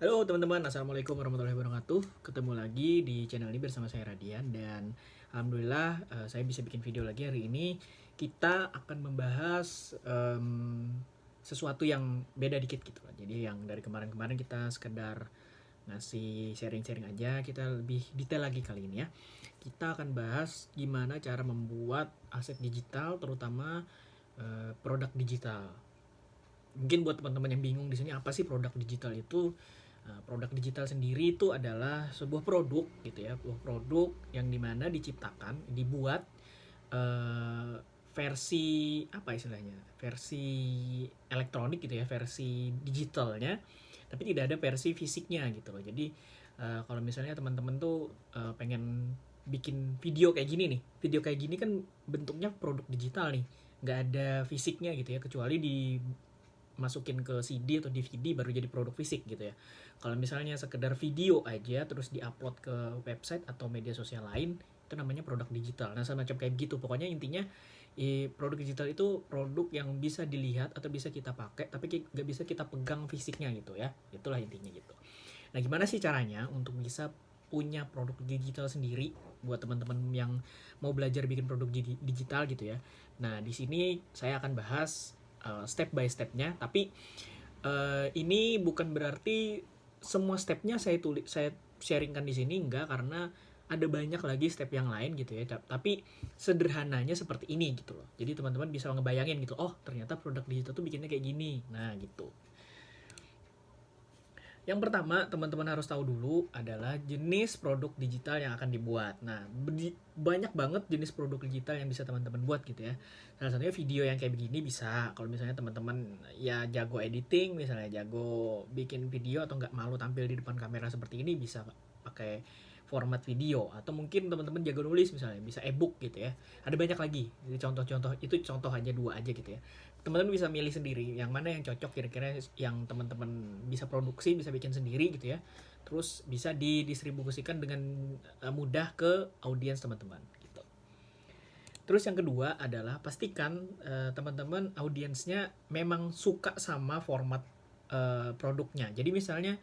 Halo teman-teman, Assalamualaikum warahmatullahi wabarakatuh. Ketemu lagi di channel ini bersama saya Radian. Dan Alhamdulillah saya bisa bikin video lagi hari ini. Kita akan membahas sesuatu yang beda dikit gitu lah. Jadi yang dari kemarin-kemarin kita sekedar ngasih sharing-sharing aja, kita lebih detail lagi kali ini ya. Kita akan bahas gimana cara membuat aset digital, terutama produk digital. Mungkin buat teman-teman yang bingung di sini apa sih produk digital itu? Produk digital sendiri itu adalah sebuah produk gitu ya, sebuah produk yang dimana diciptakan, dibuat versi apa istilahnya, versi elektronik gitu ya, versi digitalnya, tapi tidak ada versi fisiknya gitu loh. Jadi kalau misalnya teman-teman tuh pengen bikin video kayak gini nih, video kayak gini kan bentuknya produk digital nih, nggak ada fisiknya gitu ya, kecuali di masukin ke CD atau DVD baru jadi produk fisik gitu ya. Kalau misalnya sekedar video aja terus diupload ke website atau media sosial lain, itu namanya produk digital. Nah, semacam kayak gitu. Pokoknya intinya produk digital itu produk yang bisa dilihat atau bisa kita pakai tapi nggak bisa kita pegang fisiknya gitu ya. Itulah intinya gitu. Nah, gimana sih caranya untuk bisa punya produk digital sendiri buat teman-teman yang mau belajar bikin produk digital gitu ya. Nah, di sini saya akan bahas step by stepnya, tapi ini bukan berarti semua stepnya saya sharingkan di sini, enggak, karena ada banyak lagi step yang lain gitu ya. Tapi sederhananya seperti ini gitu loh. Jadi teman-teman bisa ngebayangin gitu, oh ternyata produk digital tuh bikinnya kayak gini. Nah gitu. Yang pertama, teman-teman harus tahu dulu adalah jenis produk digital yang akan dibuat. Nah, banyak banget jenis produk digital yang bisa teman-teman buat gitu ya. Salah satunya video yang kayak begini bisa. Kalau misalnya teman-teman ya jago editing, misalnya jago bikin video atau nggak malu tampil di depan kamera seperti ini, bisa pakai format video. Atau mungkin teman-teman jago nulis, misalnya bisa ebook gitu ya. Ada banyak lagi. Jadi contoh-contoh itu contoh aja, dua aja gitu ya. Teman-teman bisa milih sendiri yang mana yang cocok kira-kira, yang teman-teman bisa produksi, bisa bikin sendiri gitu ya, terus bisa didistribusikan dengan mudah ke audiens teman-teman gitu. Terus yang kedua adalah pastikan teman-teman audiensnya memang suka sama format produknya. Jadi misalnya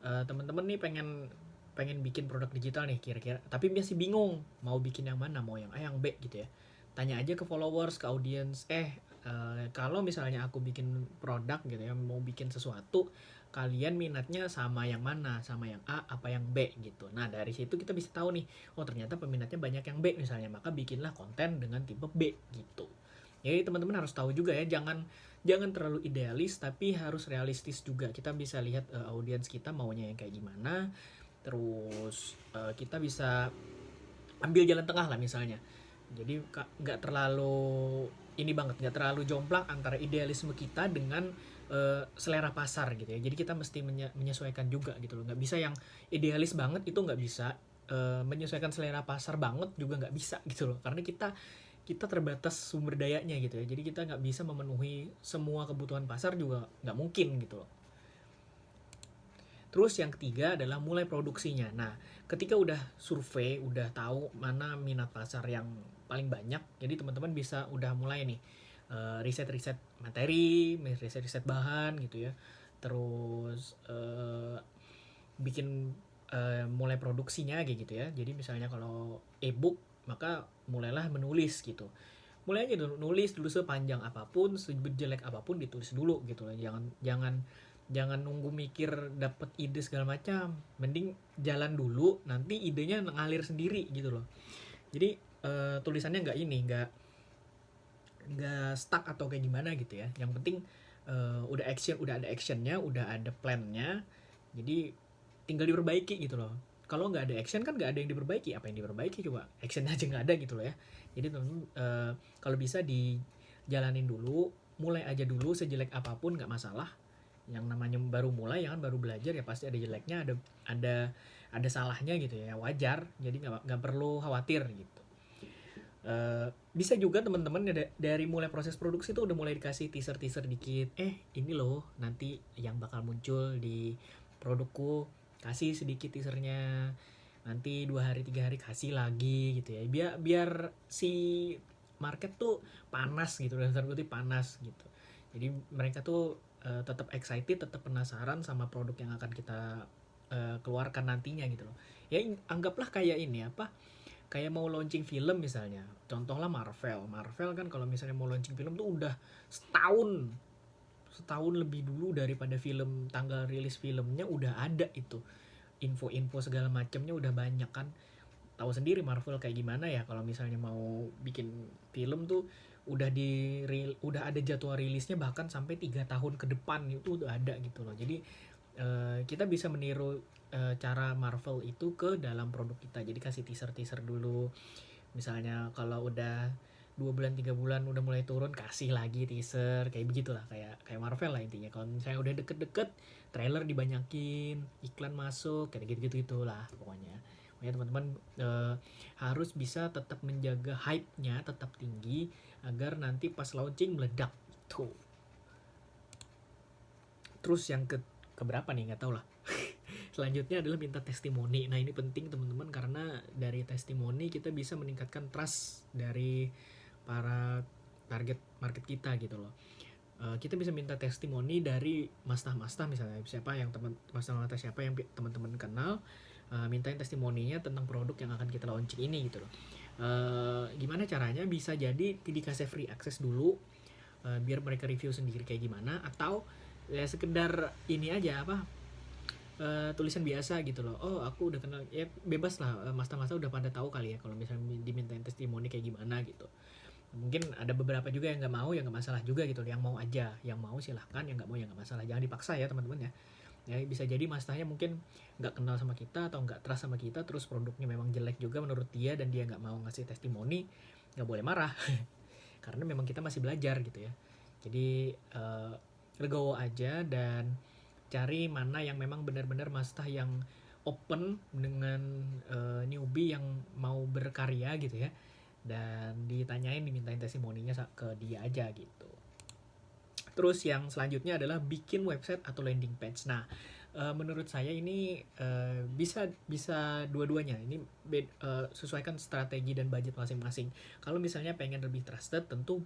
teman-teman nih pengen pengen bikin produk digital nih kira-kira, tapi masih bingung mau bikin yang mana, mau yang A yang B gitu ya. Tanya aja ke followers, ke audience, kalau misalnya aku bikin produk gitu ya, mau bikin sesuatu, kalian minatnya sama yang mana, sama yang A apa yang B gitu. Nah dari situ kita bisa tahu nih, oh ternyata peminatnya banyak yang B misalnya, maka bikinlah konten dengan tipe B gitu. Jadi teman-teman harus tahu juga ya, jangan jangan terlalu idealis tapi harus realistis juga. Kita bisa lihat audiens kita maunya yang kayak gimana, terus kita bisa ambil jalan tengah lah misalnya. Jadi nggak terlalu ini banget, nggak terlalu jomplang antara idealisme kita dengan selera pasar gitu ya. Jadi kita mesti menyesuaikan juga gitu loh. Nggak bisa yang idealis banget, itu nggak bisa. Menyesuaikan selera pasar banget juga nggak bisa gitu loh. Karena kita kita terbatas sumber dayanya gitu ya. Jadi kita nggak bisa memenuhi semua kebutuhan pasar juga, nggak mungkin gitu loh. Terus yang ketiga adalah mulai produksinya. Nah, ketika udah survei, udah tahu mana minat pasar yang paling banyak, jadi teman-teman bisa udah mulai nih riset-riset materi, riset-riset bahan gitu ya. Terus bikin mulai produksinya kayak gitu ya. Jadi misalnya kalau ebook, maka mulailah menulis gitu. Mulai aja dulu, nulis dulu sepanjang apapun, sejelek apapun ditulis dulu gitu loh. Jangan jangan jangan nunggu mikir dapet ide segala macam, mending jalan dulu, nanti idenya ngalir sendiri gitu loh. Jadi tulisannya nggak stuck atau kayak gimana gitu ya. Yang penting udah ada actionnya, udah ada plannya, jadi tinggal diperbaiki gitu loh. Kalau nggak ada action kan nggak ada yang diperbaiki, apa yang diperbaiki coba, actionnya aja nggak ada gitu loh ya. Jadi teman-teman kalau bisa dijalanin dulu, mulai aja dulu, sejelek apapun nggak masalah. Yang namanya baru mulai, ya kan, baru belajar, ya pasti ada jeleknya, ada ada salahnya gitu ya, wajar. Jadi nggak perlu khawatir gitu. Bisa juga teman-teman dari mulai proses produksi tuh udah mulai dikasih teaser-teaser dikit. Ini loh nanti yang bakal muncul di produkku, kasih sedikit teasernya. Nanti 2 hari 3 hari kasih lagi gitu ya. Biar si market tuh panas gitu, dan kutip panas gitu. Jadi mereka tuh tetap excited, tetap penasaran sama produk yang akan kita keluarkan nantinya gitu loh. Ya anggaplah kayak ini apa, kayak mau launching film misalnya, contohlah Marvel kan kalau misalnya mau launching film tuh udah setahun lebih dulu daripada film, tanggal rilis filmnya udah ada itu info-info segala macamnya udah banyak kan. Tahu sendiri Marvel kayak gimana ya, kalau misalnya mau bikin film tuh udah ada jadwal rilisnya bahkan sampai 3 tahun ke depan itu udah ada gitu loh. Jadi kita bisa meniru cara Marvel itu ke dalam produk kita. Jadi kasih teaser dulu. Misalnya kalau udah 2 bulan 3 bulan udah mulai turun, kasih lagi teaser kayak begitulah, kayak kayak Marvel lah intinya. Kalau misalnya udah deket-deket, trailer dibanyakin, iklan masuk, kayak gitu itulah pokoknya. Makanya teman-teman harus bisa tetap menjaga hype-nya tetap tinggi agar nanti pas launching meledak itu. Terus yang keberapa nih nggak tahu lah. Selanjutnya adalah minta testimoni. Nah ini penting teman-teman, karena dari testimoni kita bisa meningkatkan trust dari para target market kita gitu loh. Kita bisa minta testimoni dari mastah-mastah misalnya, siapa yang mastah-mastah siapa yang teman-teman kenal, mintain testimoninya tentang produk yang akan kita launching ini gitu loh. Gimana caranya? Bisa jadi dikasih free access dulu, biar mereka review sendiri kayak gimana, atau ya sekedar ini aja apa, tulisan biasa gitu loh. Oh aku udah kenal, ya bebas lah, mastah-mastah udah pada tahu kali ya kalau misalnya dimintain testimoni kayak gimana gitu. Mungkin ada beberapa juga yang nggak mau, ya nggak masalah juga gitu. Yang mau aja, yang mau silahkan, yang nggak mau ya nggak masalah, jangan dipaksa ya teman-teman ya. Ya bisa jadi mastahnya mungkin nggak kenal sama kita atau nggak trust sama kita, terus produknya memang jelek juga menurut dia dan dia nggak mau ngasih testimoni, nggak boleh marah. Karena memang kita masih belajar gitu ya. Jadi legowo aja dan cari mana yang memang benar-benar mastah yang open dengan newbie yang mau berkarya gitu ya, dan dimintain testimoninya ke dia aja gitu. Terus yang selanjutnya adalah bikin website atau landing page. Nah menurut saya ini bisa dua-duanya. Ini sesuaikan strategi dan budget masing-masing. Kalau misalnya pengen lebih trusted, tentu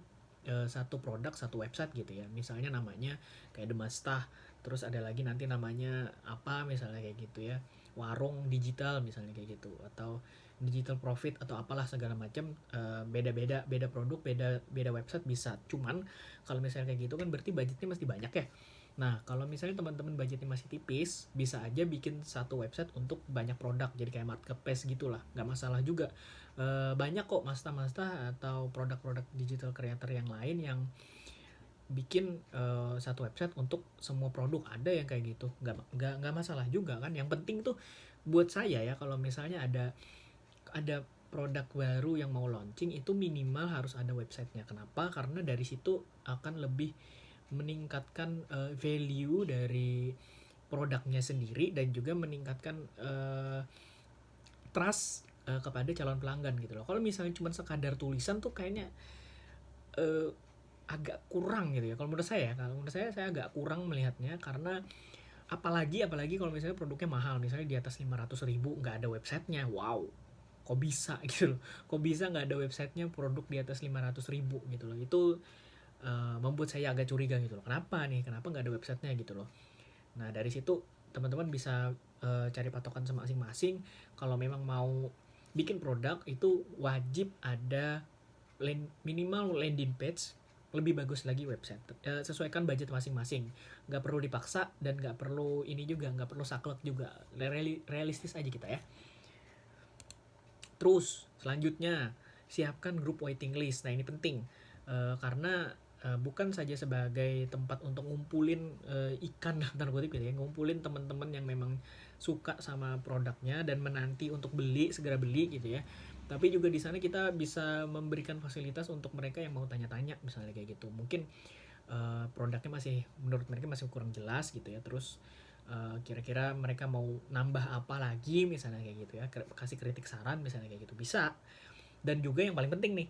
satu produk satu website gitu ya. Misalnya namanya kayak The Mastah, terus ada lagi nanti namanya apa misalnya kayak gitu ya, warung digital misalnya kayak gitu, atau digital profit atau apalah segala macam. Beda produk, beda website bisa. Cuman kalau misalnya kayak gitu kan berarti budgetnya mesti banyak ya. Nah kalau misalnya teman-teman budgetnya masih tipis, bisa aja bikin satu website untuk banyak produk, jadi kayak marketplace gitulah, nggak masalah juga. Banyak kok mastah atau produk-produk digital creator yang lain yang bikin satu website untuk semua produk, ada yang kayak gitu, nggak masalah juga kan. Yang penting tuh buat saya ya, kalau misalnya ada produk baru yang mau launching, itu minimal harus ada websitenya. Kenapa? Karena dari situ akan lebih meningkatkan value dari produknya sendiri dan juga meningkatkan trust kepada calon pelanggan gitu loh. Kalau misalnya cuma sekadar tulisan tuh kayaknya agak kurang gitu ya. Kalau menurut saya agak kurang melihatnya, karena apalagi kalau misalnya produknya mahal, misalnya di atas 500.000 nggak ada websitenya. Wow, kok bisa gitu loh, kok bisa nggak ada websitenya produk di atas 500.000 gitu loh. Itu membuat saya agak curiga gitu loh, kenapa nggak ada websitenya gitu loh. Nah dari situ teman-teman bisa cari patokan masing-masing. Kalau memang mau bikin produk itu wajib ada minimal landing page, lebih bagus lagi website. Sesuaikan budget masing-masing, nggak perlu dipaksa dan nggak perlu ini juga, nggak perlu saklek juga, realistis aja kita ya. Terus selanjutnya siapkan grup waiting list. Nah ini penting karena bukan saja sebagai tempat untuk ngumpulin ikan tanda kutip gitu ya, ngumpulin teman-teman yang memang suka sama produknya dan menanti untuk segera beli gitu ya. Tapi juga di sana kita bisa memberikan fasilitas untuk mereka yang mau tanya-tanya misalnya kayak gitu. Mungkin produknya menurut mereka masih kurang jelas gitu ya. Terus kira-kira mereka mau nambah apa lagi misalnya kayak gitu ya, kasih kritik saran misalnya kayak gitu bisa. Dan juga yang paling penting nih,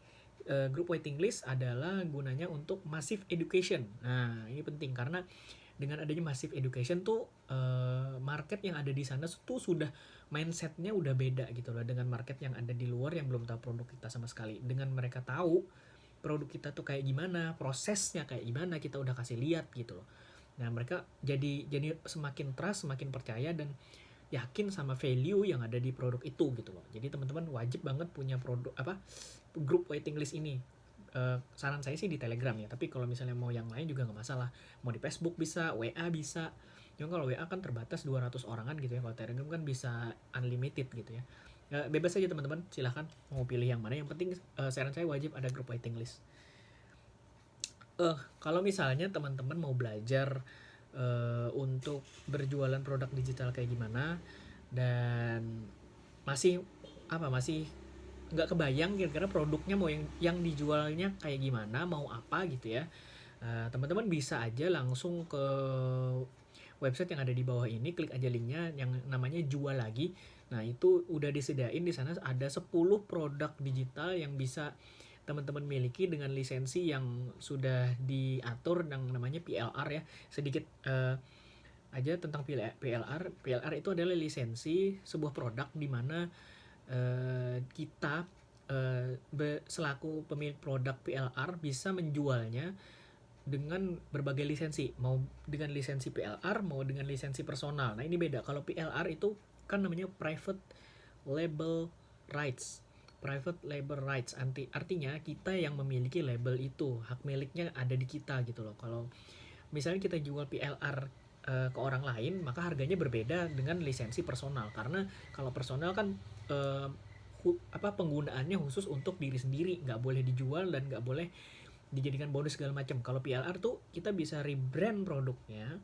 grup waiting list adalah gunanya untuk massive education. Nah ini penting karena dengan adanya massive education tuh market yang ada di sana tuh sudah mindsetnya udah beda gitu loh dengan market yang ada di luar yang belum tahu produk kita sama sekali. Dengan mereka tahu produk kita tuh kayak gimana, prosesnya kayak gimana, kita udah kasih lihat gitu loh. Nah, mereka jadi semakin trust, semakin percaya dan yakin sama value yang ada di produk itu gitu loh. Jadi teman-teman wajib banget punya grup waiting list ini. Saran saya sih di Telegram ya, tapi kalau misalnya mau yang lain juga nggak masalah. Mau di Facebook bisa, WA bisa. Cuma kalau WA kan terbatas 200 orangan gitu ya. Kalau Telegram kan bisa unlimited gitu ya. Bebas aja teman-teman, silahkan mau pilih yang mana. Yang penting saran saya wajib ada grup waiting list. Kalau misalnya teman-teman mau belajar untuk berjualan produk digital kayak gimana dan masih nggak kebayang kira-kira produknya mau yang dijualnya kayak gimana, mau apa gitu ya, teman-teman bisa aja langsung ke website yang ada di bawah ini, klik aja linknya yang namanya Jual Lagi. Nah, itu udah disediain di sana ada 10 produk digital yang bisa teman-teman miliki dengan lisensi yang sudah diatur yang namanya PLR ya. Sedikit aja tentang PLR. PLR itu adalah lisensi sebuah produk di mana kita selaku pemilik produk PLR bisa menjualnya dengan berbagai lisensi, mau dengan lisensi PLR, mau dengan lisensi personal. Nah, ini beda. Kalau PLR itu kan namanya private label rights. Private label rights artinya kita yang memiliki label itu, hak miliknya ada di kita gitu loh. Kalau misalnya kita jual PLR ke orang lain, maka harganya berbeda dengan lisensi personal. Karena kalau personal kan penggunaannya khusus untuk diri sendiri, nggak boleh dijual dan nggak boleh dijadikan bonus segala macam. Kalau PLR tuh kita bisa rebrand produknya,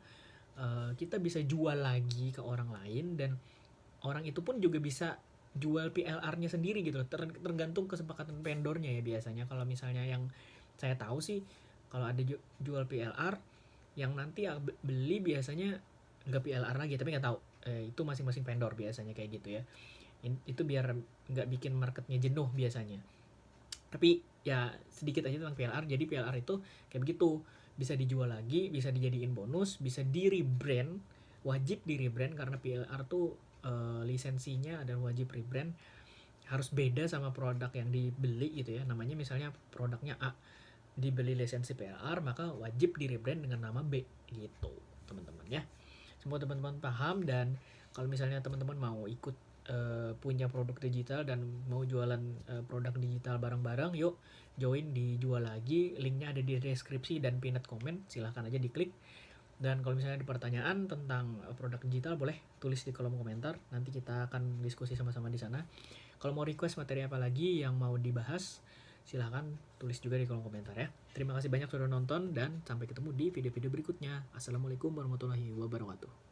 kita bisa jual lagi ke orang lain dan orang itu pun juga bisa jual PLR-nya sendiri gitu. Tergantung kesepakatan vendornya ya biasanya. Kalau misalnya yang saya tahu sih, kalau ada jual PLR yang nanti beli biasanya nggak PLR lagi, tapi nggak tahu. Itu masing-masing vendor biasanya kayak gitu ya. Itu biar nggak bikin marketnya jenuh biasanya. Tapi ya sedikit aja tentang PLR. Jadi PLR itu kayak begitu, bisa dijual lagi, bisa dijadiin bonus, bisa di rebrand, wajib di rebrand karena PLR tuh lisensinya adalah wajib rebrand, harus beda sama produk yang dibeli gitu ya. Namanya misalnya produknya A, dibeli lisensi PLR, maka wajib di rebrand dengan nama B gitu teman-teman ya. Semoga teman-teman paham, dan kalau misalnya teman-teman mau ikut punya produk digital dan mau jualan produk digital bareng-bareng, yuk join di Jual Lagi. Linknya ada di deskripsi dan pinned comment, silahkan aja diklik. Dan kalau misalnya ada pertanyaan tentang produk digital, boleh tulis di kolom komentar, nanti kita akan diskusi sama-sama di sana. Kalau mau request materi apa lagi yang mau dibahas, silahkan tulis juga di kolom komentar ya. Terima kasih banyak sudah nonton dan sampai ketemu di video-video berikutnya. Assalamualaikum warahmatullahi wabarakatuh.